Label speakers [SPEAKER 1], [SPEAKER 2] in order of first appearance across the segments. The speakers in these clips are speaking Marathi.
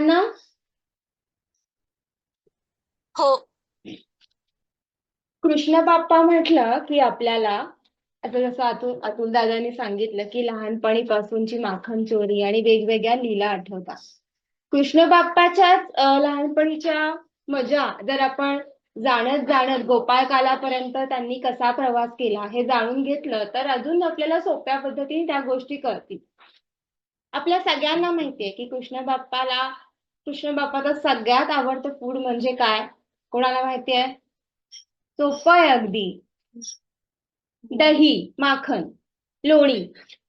[SPEAKER 1] सगळ्यांना
[SPEAKER 2] हो.
[SPEAKER 1] कृष्ण बाप्पा म्हटलं की आपल्याला आता जसं अतुल दादांनी सांगितलं की लहानपणीपासूनची माखन चोरी आणि वेगवेगळ्या लीला आठवतात. कृष्ण बाप्पाच्याच लहानपणीच्या मजा जर आपण जाणत जाणत गोपाळकालापर्यंत त्यांनी कसा प्रवास केला हे जाणून घेतलं तर अजून आपल्याला सोप्या पद्धतीने त्या गोष्टी कळतील. आपल्या सगळ्यांना माहितीये की कृष्ण बाप्पाचं सगळ्यात आवडतं फूड म्हणजे काय? कोणाला माहितीये? सोपं आहे अगदी. दही, माखन, लोणी.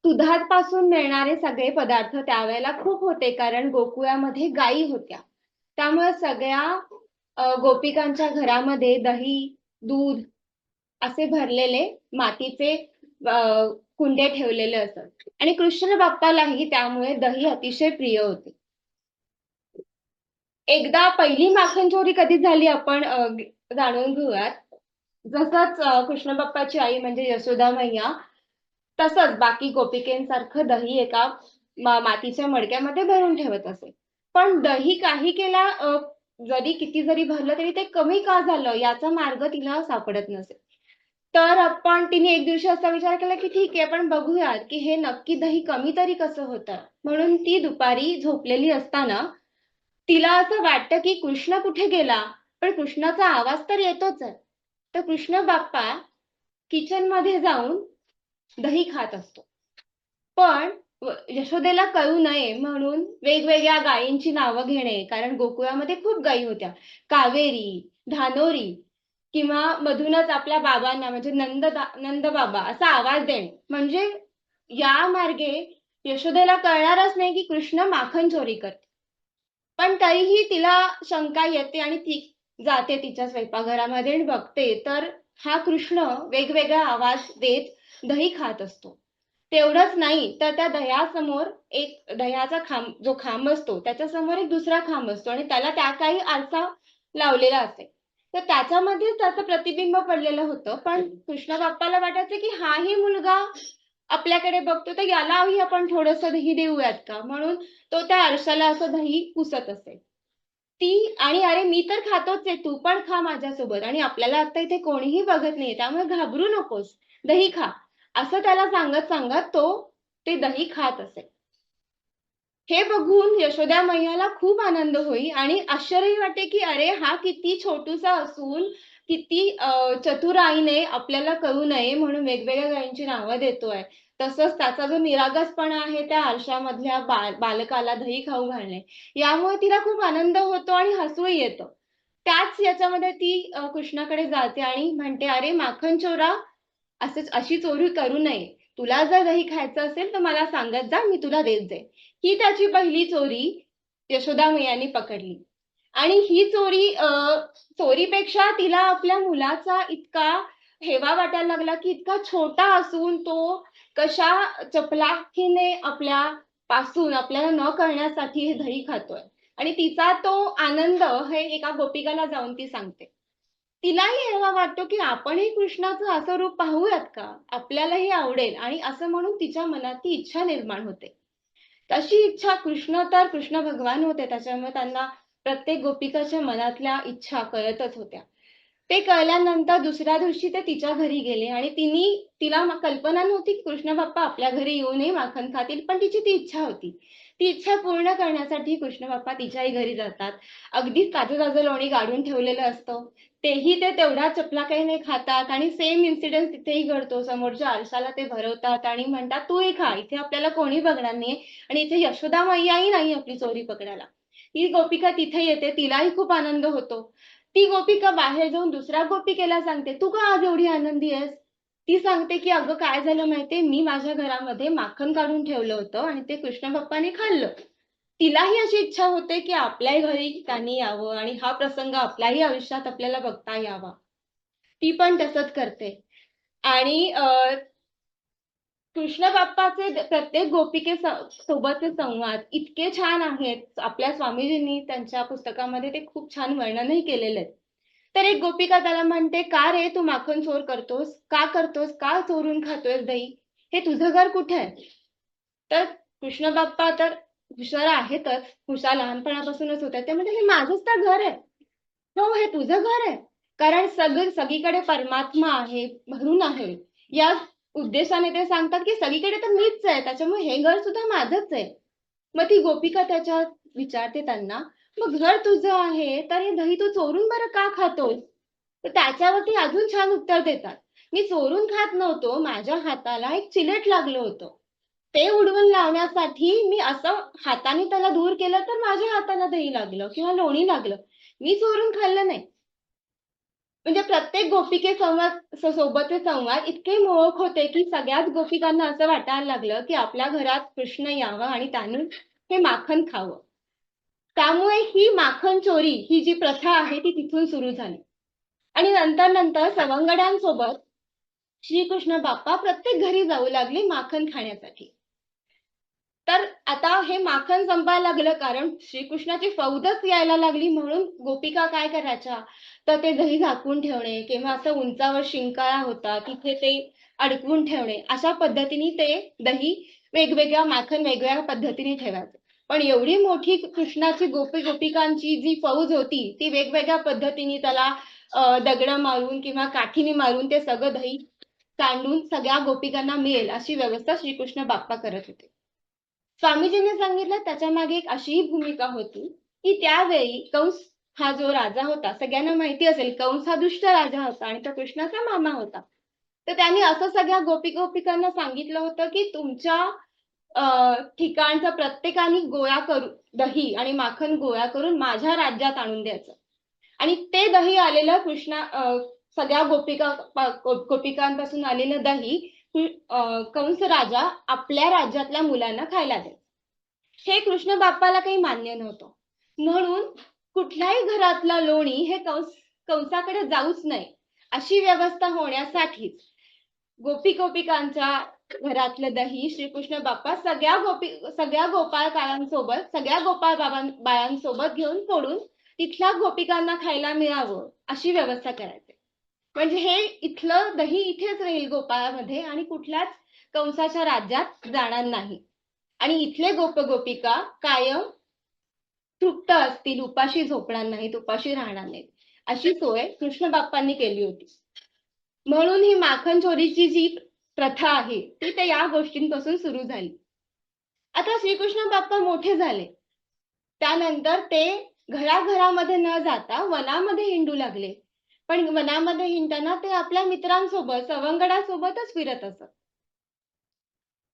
[SPEAKER 1] दुधापासून मिळणारे सगळे पदार्थ त्यावेळेला खूप होते कारण गोकुळामध्ये गायी होत्या. त्यामुळे सगळ्या गोपिकांच्या घरामध्ये दही, दूध असे भरलेले मातीचे कुंडे ठेवलेले असत आणि कृष्ण बाप्पालाही त्यामुळे दही अतिशय प्रिय होते. एकदा पहिली माखन चोरी कधी झाली आपण जाणून घेऊयात. जसंच कृष्ण बाप्पाची आई म्हणजे यशोदा मैया तसंच बाकी गोपिकेंसारखं दही एका मातीच्या मडक्यामध्ये भरून ठेवत असे. पण दही काही केला जरी किती जरी भरलं तरी ते कमी का झालं याचा मार्ग तिला सापडत नसे. तर तिने एक दिवशी असा विचार केला की ठीक आहे आपण बघूयात की हे नक्की दही कमी तरी कसं होतं. म्हणून ती दुपारी झोपलेली असताना तिला असं वाटतं की कृष्ण कुठे गेला, पण कृष्णाचा आवाज तर येतोच आहे. तर कृष्ण बाप्पा किचन मध्ये जाऊन दही खात असतो. पण यशोदेला कळू नये म्हणून वेगवेगळ्या गायींची नावं घेणे, कारण गोकुळामध्ये खूप गायी होत्या. कावेरी, धानोरी किंवा मधूनच आपल्या बाबांना म्हणजे नंद बाबा असा आवाज देणे. म्हणजे या मार्गे यशोदेला कळणारच नाही की कृष्ण माखन चोरी करते. पण तरीही तिला शंका येते आणि ती जाते तिच्या स्वयंपाकघरामध्ये आणि बघते तर हा कृष्ण वेगवेगळा आवाज देत दही खात असतो. तेवढंच नाही तर त्या दह्यासमोर एक दह्याचा जो खांब असतो त्याच्या समोर एक दुसरा खांब असतो आणि त्याला त्या काही आरसा लावलेला असे. तर त्याच्यामध्ये त्याचं प्रतिबिंब पडलेलं होतं. पण कृष्ण बाप्पाला वाटायचं की हाही मुलगा आपल्याकडे बघतो तर यालाही आपण थोडंसं दही देऊयात का, म्हणून तो त्या आरशाला असं दही पुसत असे. ती आणि अरे मी तर खातोच आहे, तू पण खा माझ्यासोबत आणि आपल्याला आता इथे कोणीही बघत नाहीये त्यामुळे घाबरू नकोस, दही खा. असं त्याला सांगत सांगत तो ते दही खात असे. हे बघून यशोदा मैयाला खूप आनंद होई आणि आश्चर्यही वाटे की अरे हा किती छोटूसा असून किती चतुर आईने आपल्याला कळू नये म्हणून वेगवेगळ्या गायींची नावं देतोय. तसंच त्याचा जो निरागसपणा आहे त्या आरशामधल्या बालकाला दही खाऊ घालणे, यामुळे तिला खूप आनंद होतो आणि हसूही येतं. त्याच याच्यामध्ये ती कृष्णाकडे जाते आणि म्हणते, "अरे माखन चोरा, अशी चोरी करू नये. तुला जर दही खायचं असेल तर मला सांगत जा, मी तुला देत जाईन." ही त्याची पहिली चोरी यशोदा मैयांनी पकडली. आणि ही चोरीपेक्षा तिला आपल्या मुलाचा इतका हेवा वाटायला लागला की इतका छोटा असून तो कशा चपलाकीने आपल्याला न कळण्यासाठी हे दही खातोय आणि तिचा तो आनंद हे एका गोपिकाला जाऊन ती सांगते. तिलाही हेवा वाटतो की आपणही कृष्णाचं असं रूप पाहूयात का, आपल्यालाही आवडेल आणि असं म्हणून तिच्या मनात ती इच्छा निर्माण होते. तशी इच्छा कृष्ण भगवान होते त्याच्यामुळे त्यांना प्रत्येक गोपिकाच्या मनातल्या इच्छा कळतच होत्या. ते कळल्यानंतर दुसऱ्या दिवशी ते तिच्या घरी गेले आणि तिला कल्पना नव्हती की कृष्ण बाप्पा आपल्या घरी येऊनही माखन खातील, पण तिची ती इच्छा होती. ती इच्छा पूर्ण करण्यासाठी कृष्ण बाप्पा तिच्याही घरी जातात. अगदीच ताजं लोणी काढून ठेवलेलं असतं. तेही ते तेवढ्या चपलाकाईने खातात आणि सेम इन्सिडेंट तिथेही घडतो. समोरच्या आरशाला ते भरवतात आणि म्हणतात, "तूही खा, इथे आपल्याला कोणी बघणार नाही." आणि इथे यशोदा मैयाही नाही आपली चोरी पकडायला. ही गोपिका तिथे येते, तिलाही खूप आनंद होतो. ती गोपिका बाहेर जाऊन दुसऱ्या गोपिकेला सांगते, "तू का आज एवढी आनंदी आहेस?" ती सांगते, की "अगं काय झालं माहितीये, मी माझ्या घरामध्ये माखन काढून ठेवलं होतं आणि ते कृष्ण बाप्पाने खाल्लं." तिलाही अशी इच्छा होते, की आपल्याही घरी त्यांनी यावं आणि हा प्रसंग आपल्याही आयुष्यात आपल्याला बघता यावा. ती पण तसंच करते. आणि कृष्ण बाप्पाचे प्रत्येक सोबतचे संवाद इतके छान आहेत. आपल्या स्वामीजींनी त्यांच्या पुस्तकामध्ये ते खूप छान वर्णनही केलेले आहेत. तर एक गोपिका त्याला म्हणते, "का रे तू माखन चोर करतोस? का करतोस? का चोरून खातोयस दही? हे तुझं घर कुठे आहे?" तर कृष्ण बाप्पा तर हुशार आहेतच, हुशार लहानपणापासूनच होत्या. ते म्हणजे हे माझंच तर घर आहे. हो, हे तुझं घर आहे. कारण सगळीकडे परमात्मा आहे, भरून आहे. या उद्देशाने ते सांगतात, की सगळीकडे तर मीच आहे. त्याच्यामुळे हे घर सुद्धा माझंच आहे. मग ती गोपिका त्याच्यात विचारते त्यांना, "मग घर तुझं आहे, तर हे दही तू चोरून बरं का खातोस?" तर त्याच्यावरती अजून छान उत्तर देतात. "मी चोरून खात नव्हतो. माझ्या हाताला एक चिलट लागलं होतं. ते उडवून लावण्यासाठी मी असं हाताने त्याला दूर केलं, तर माझ्या हाताला दही लागलं किंवा लोणी लागलं. मी चोरून खाल्लं नाही." म्हणजे प्रत्येक सोबतचे संवाद इतके मोहक होते, की सगळ्याच गोपिकांना असं वाटायला लागलं, की आपल्या घरात कृष्ण यावं आणि त्याने हे माखन खावं. त्यामुळे ही माखन चोरी ही जी प्रथा आहे ती तिथून सुरू झाली. आणि नंतर सवंगड्यांसोबत श्रीकृष्ण बाप्पा प्रत्येक घरी जाऊ लागले माखन खाण्यासाठी. तर आता हे माखन संपायला लागलं कारण श्रीकृष्णाची फौजच यायला लागली म्हणून गोपिका काय करायच्या, तर ते दही झाकून ठेवणे किंवा असं उंचावर शिंकाळा होता तिथे ते अडकवून ठेवणे, अशा पद्धतीने ते दही माखन वेगवेगळ्या पद्धतीने ठेवायचे. पण एवढी मोठी कृष्णाची गोपिकांची जी फौज होती, ती वेगवेगळ्या पद्धतीने त्याला दगडं मारून किंवा काठीने मारून ते सगळं दही सांडून सगळ्या गोपिकांना मिळेल अशी व्यवस्था श्रीकृष्ण बाप्पा करत होते. स्वामीजींनी सांगितलं त्याच्यामागे एक अशीही भूमिका होती, की त्यावेळी कंस हा जो राजा होता, सगळ्यांना माहिती असेल कंस हा दुष्ट राजा होता आणि तो कृष्णाचा मामा होता. तर त्यांनी असं सगळ्या गोपिकांना सांगितलं होतं, की तुमच्या ठिकाणचा प्रत्येकाने गोळा करून दही आणि माखन गोळा करून माझ्या राज्यात आणून द्यायचं. आणि ते दही आलेलं सगळ्या गोपिकांपासून आलेलं दही कंस राजा आपल्या राज्यातल्या मुलांना खायला द्यायचा. हे कृष्ण बाप्पाला काही मान्य नव्हतं. म्हणून कुठल्याही घरातला लोणी हे कंसाकडे जाऊच नये, अशी व्यवस्था होण्यासाठीच गोपिकांच्या घरातलं दही श्रीकृष्ण बाप्पा सगळ्या गोपाळकारांसोबत, सगळ्या बायांसोबत घेऊन फोडून तिथल्या गोपिकांना खायला मिळावं, अशी व्यवस्था करायचे. म्हणजे हे इथलं दही इथेच राहील गोपाळामध्ये आणि कुठल्याच कंसाच्या राज्यात जाणार नाही. आणि इथले गोपिका कायम तृप्त असतील, उपाशी झोपणार नाहीत, उपाशी राहणार नाहीत. अशी सोय कृष्ण बाप्पांनी केली होती. म्हणून ही माखन चोरीची जी प्रथा आहे, ती त्या या गोष्टींपासून सुरू झाली. आता श्रीकृष्ण बाप्पा मोठे झाले. त्यानंतर ते घराघरामध्ये न जाता वनामध्ये हिंडू लागले. पण वनामध्ये हिंडताना ते आपल्या मित्रांसोबत, सवंगडासोबतच फिरत असत.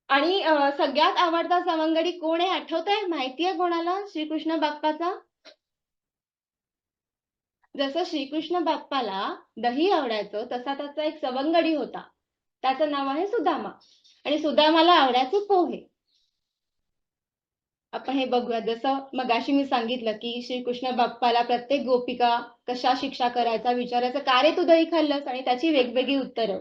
[SPEAKER 1] आणि सगळ्यात आवडता सवंगडी कोण आहे आठवतंय? माहितीये कोणाला श्रीकृष्ण बाप्पाचा? जसं श्रीकृष्ण बाप्पाला दही आवडायचं, तसा त्याचा एक सवंगडी होता. त्याचं नाव आहे सुदामा आणि सुदामाला आवडायचे पोहे. आपण हे बघूया. जसं मगाशी मी सांगितलं, की श्रीकृष्ण बाप्पाला प्रत्येक गोपिका कशा शिक्षा करायचा विचारायचं, "का रे तू दही खाल्लंस?" आणि त्याची वेगवेगळी उत्तरं.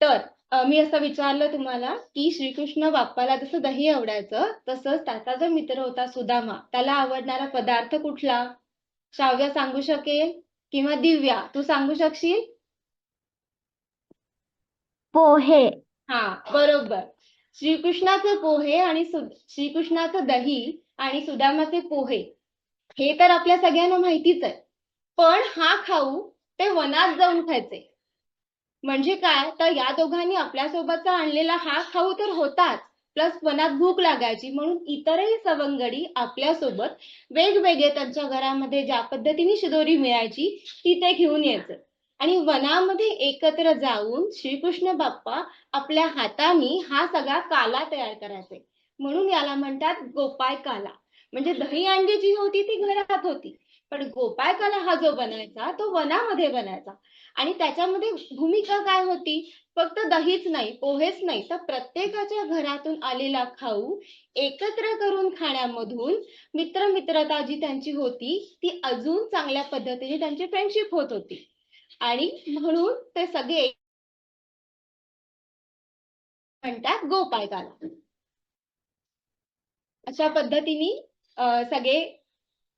[SPEAKER 1] तर मी असं विचारलं तुम्हाला, की श्रीकृष्ण बाप्पाला जसं दही आवडायचं, तसंच त्याचा जो मित्र होता सुदामा, त्याला आवडणारा पदार्थ कुठला? श्राव्य सांगू शकेल? किंवा दिव्या, तू सांगू शकशील?
[SPEAKER 2] पोहे.
[SPEAKER 1] हां, बरोबर. श्रीकृष्णाचे पोहे आणि श्रीकृष्णाचं दही आणि सुदामाचे पोहे, हे तर आपल्या सगळ्यांना माहितीच आहे. पण हा खाऊ ते वनात जाऊन खायचे. म्हणजे काय, तर या दोघांनी आपल्यासोबतचा आणलेला हा खाऊ तर होताच, प्लस वनात भूक लागायची म्हणून इतरही सवंगडी आपल्यासोबत वेगवेगळे त्यांच्या घरामध्ये ज्या पद्धतीने शिदोरी मिळायची ती ते घेऊन यायचं. आणि वनामध्ये एकत्र जाऊन श्रीकृष्ण बाप्पा आपल्या हाताने हा सगळा काला तयार करायचे. म्हणून याला म्हणतात गोपाळ काला. म्हणजे दही अंडी जी होती ती घरात होती. पण गोपाळ काला हा जो बनायचा तो वनामध्ये बनायचा. आणि त्याच्यामध्ये भूमिका काय होती? फक्त दहीच नाही, पोहेच नाही, तर प्रत्येकाच्या घरातून आलेला खाऊ एकत्र करून खाण्यामधून मित्रता जी त्यांची होती, ती अजून चांगल्या पद्धतीने त्यांची फ्रेंडशिप होत होती. आणि म्हणून ते सगळे म्हणतात गोपाळकाला. अशा पद्धतीने सगळे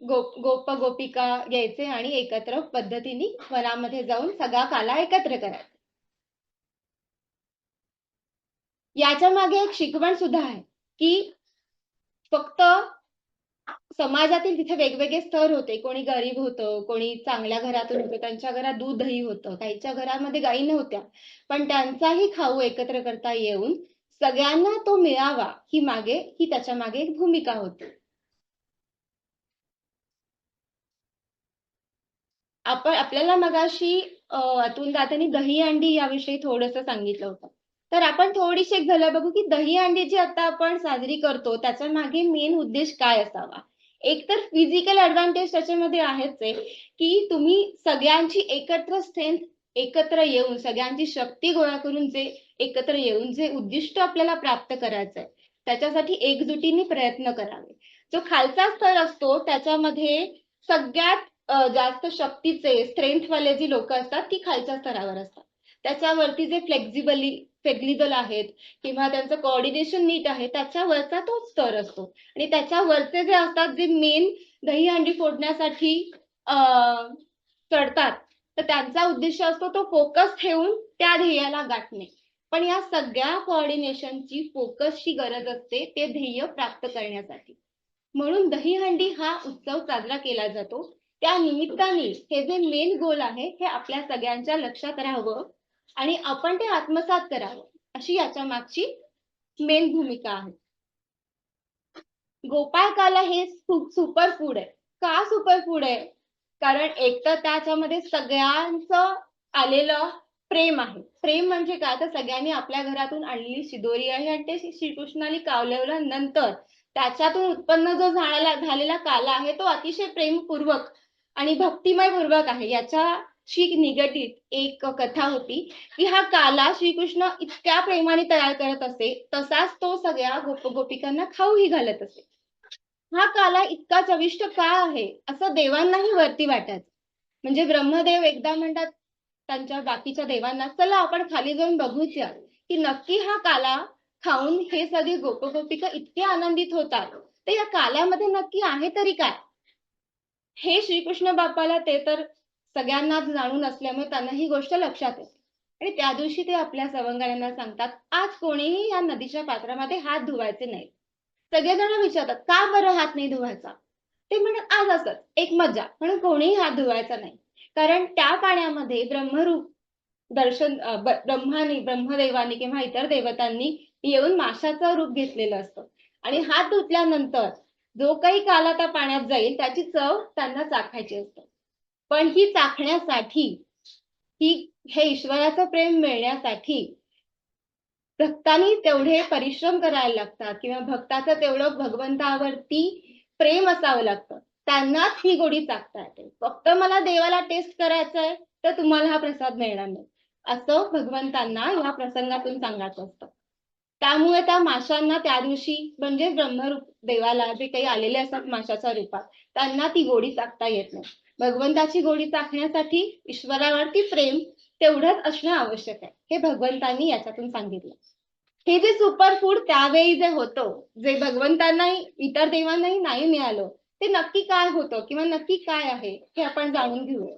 [SPEAKER 1] गोपिका यायचे आणि एकत्र पद्धतीने वनामध्ये जाऊन सगळा काला एकत्र करायचे. याच्या मागे एक शिकवण सुद्धा आहे, की फक्त समाजातील तिथे वेगवेगळे स्तर होते. कोणी गरीब होतं, कोणी चांगल्या घरातून होतं, त्यांच्या घरात दूध दही होतं, काहींच्या घरामध्ये गायी नव्हत्या. पण त्यांचाही खाऊ एकत्र करता येऊन सगळ्यांना तो मिळावा ही त्याच्या मागे एक भूमिका होती. आपल्याला मगाशी अतुल दादांनी दही अंडी याविषयी थोडंसं सांगितलं होतं. तर आपण थोडीशी एक झलक बघू, की दही अंडी जी आता आपण साजरी करतो, त्याच्या मागे मेन उद्देश काय असावा? एक तर फिजिकल एडव्हांटेज त्याच्यामध्ये आहेच आहे, की तुम्ही सगळ्यांची एकत्र स्ट्रेंथ एकत्र येऊन, सगळ्यांची शक्ती गोळा करून एकत्र येऊन जे उद्दिष्ट आपल्याला प्राप्त करायचं आहे, त्याच्यासाठी एकजुटीने प्रयत्न करावे. जो खालचा स्तर असतो त्याच्यामध्ये सगळ्यात जास्त शक्तीचे स्ट्रेंथवाले जी लोकं असतात ती खालच्या स्तरावर असतात. त्याच्यावरती जे फ्लेक्सिबल आहेत किंवा त्यांचं कोऑर्डिनेशन नीट आहे त्याच्यावरचा तो स्तर असतो आणि त्याच्यावरचे जे असतात जे मेन दहीहंडी फोडण्यासाठी अ, चढतात, तर त्यांचा उद्देश असतो तो फोकस ठेवून त्या ध्येयाला गाठणे. पण या सगळ्या कोऑर्डिनेशनची फोकसची गरज असते ते ध्येय प्राप्त करण्यासाठी. म्हणून दहीहंडी हा उत्सव साजरा केला जातो. त्या निमित्ताने हे जे मेन गोल आहे हे आपल्या सगळ्यांच्या लक्षात राहावं आणि आपण ते आत्मसात करावं अशी याच्या मागची मेन भूमिका आहे. गोपाळकाला हे सुपर फूड आहे. का सुपर फूड आहे? कारण एक तर त्याच्यामध्ये सगळ्यांचं आलेलं प्रेम आहे. प्रेम म्हणजे काय? तर सगळ्यांनी आपल्या घरातून आणलेली शिदोरी आहे आणि ते श्रीकृष्णाने कावल्यानंतर त्याच्यातून उत्पन्न जो झालेला काला आहे तो अतिशय प्रेमपूर्वक आणि भक्तिमय पूर्वक आहे. याच्याशी निगडीत एक कथा होती, की हा काला श्रीकृष्ण इतक्या प्रेमाने तयार करत असे, तसाच तो सगळ्या गोपिकांना खाऊही घालत असे. हा काला इतका चविष्ट का आहे? असं देवांनाही वरती वाटायचं. म्हणजे ब्रह्मदेव एकदा म्हणतात त्यांच्या बाकीच्या देवांना, "चला आपण खाली जाऊन बघूया, की नक्की हा काला खाऊन हे सगळे गोपगोपिका इतके आनंदित होतात. तर या काल्यामध्ये नक्की आहे तरी काय?" हे श्रीकृष्ण बाप्पाला ते तर सगळ्यांनाच जाणून असल्यामुळे त्यांना ही गोष्ट लक्षात येते. आणि त्या दिवशी ते आपल्या सवंगड्यांना सांगतात, "आज कोणीही या नदीच्या पात्रामध्ये हात धुवायचे नाहीत." सगळेजण विचारतात, "का बरं हात नाही धुवायचा?" ते म्हणतात, "आज असंच, एक मज्जा, म्हणून कोणीही हात धुवायचा नाही." कारण त्या पाण्यामध्ये ब्रह्मरूप ब्रह्मदेवाने किंवा इतर देवतांनी येऊन माशाचं रूप घेतलेलं असतं. आणि हात धुतल्यानंतर जो काही काला त्या पाण्यात जाईल त्याची चव त्यांना चाखायची असते. पण ही चाखण्यासाठी ही हे ईश्वराचं प्रेम मिळण्यासाठी भक्तांनी तेवढे परिश्रम करायला लागतात किंवा भक्ताचं तेवढं भगवंतावरती प्रेम असावं लागतं. त्यांनाच ही गोडी चाखता येते. फक्त मला देवाला टेस्ट करायचंय, तर तुम्हाला हा प्रसाद मिळणार नाही. असं भगवंतांना या प्रसंगातून सांगायचं असतं. त्यामुळे त्या माशांना त्या दिवशी म्हणजे ब्रह्मरूप देवाला जे काही आलेले असतात माशाच्या रूपात, त्यांना ती गोडी चाखता येत नाही. भगवंताची गोडी चाखण्यासाठी ईश्वरावरती प्रेम तेवढंच असणं आवश्यक आहे. हे भगवंतांनी याच्यातून सांगितलं. हे जे सुपर फूड त्यावेळी जे होतं, जे भगवंतांनाही इतर देवांनाही नाही मिळालं, ते नक्की काय होतं किंवा नक्की काय आहे हे आपण जाणून घेऊया.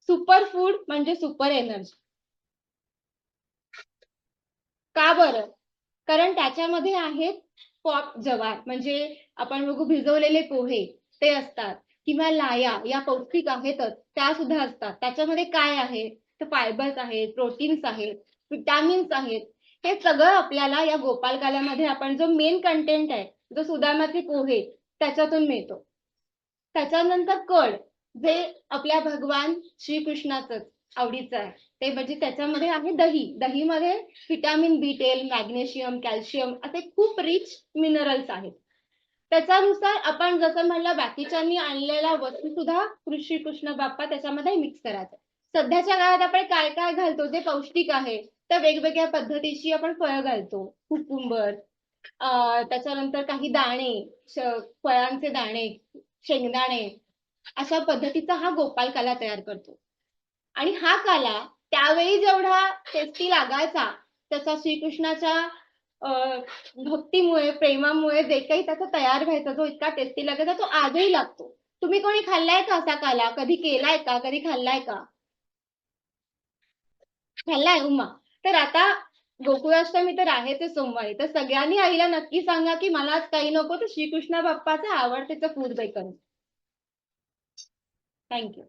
[SPEAKER 1] सुपर फूड म्हणजे सुपर एनर्जी. का बरं? कारण त्याच्यामध्ये आहेत पॉप जवार म्हणजे आपण बघू भिजवलेले पोहे ते असतात किंवा लाया या पौष्टिक आहेतच त्या सुद्धा असतात. त्याच्यामध्ये काय आहे? तर फायबर्स आहेत, प्रोटीन्स आहेत, विटॅमिन्स आहेत. हे सगळं आपल्याला या गोपालकाल्यामध्ये आपण जो मेन कंटेंट आहे, जो सुदामाचे पोहे त्याच्यातून मिळतो. त्याच्यानंतर कळ, जे आपल्या भगवान श्रीकृष्णाचंच आवडीचं आहे. ते म्हणजे त्याच्यामध्ये आहे दही. दहीमध्ये व्हिटॅमिन B12, मॅग्नेशियम, कॅल्शियम असे खूप रिच मिनरल्स आहेत. त्याच्यानुसार आपण जसं म्हणलं बाकीच्यांनी आणलेल्या वस्तू सुद्धा श्रीकृष्ण बाप्पा त्याच्यामध्ये मिक्स करायचं. सध्याच्या काळात आपण काय-काय घालतो जे पौष्टिक आहे, तर वेगवेगळ्या पद्धतीची आपण फळं घालतो. कुकुंबर, त्याच्यानंतर काही दाणे, फळांचे दाणे, शेंगदाणे अशा पद्धतीचा हा गोपाल काला तयार करतो. आणि हा काला त्यावेळी जेवढा टेस्टी लागायचा, त्याचा श्रीकृष्णाच्या अ, भक्तीमुळे, प्रेमामुळे जे काही त्याचा तयार व्हायचा, जो इतका टेस्टी लागायचा, तो आजही लागतो. तुम्ही कोणी खाल्लाय का असा काला? कधी केलाय का? कधी खाल्लाय का? खाल्लाय उमा. तर आता गोकुळाष्टमी तर आहे ते सोमवारी. तर सगळ्यांनी आईला नक्की सांगा, की मला आज काही नको, तर श्रीकृष्ण बाप्पाचं आवडतेचं फूड बेकन. Thank you.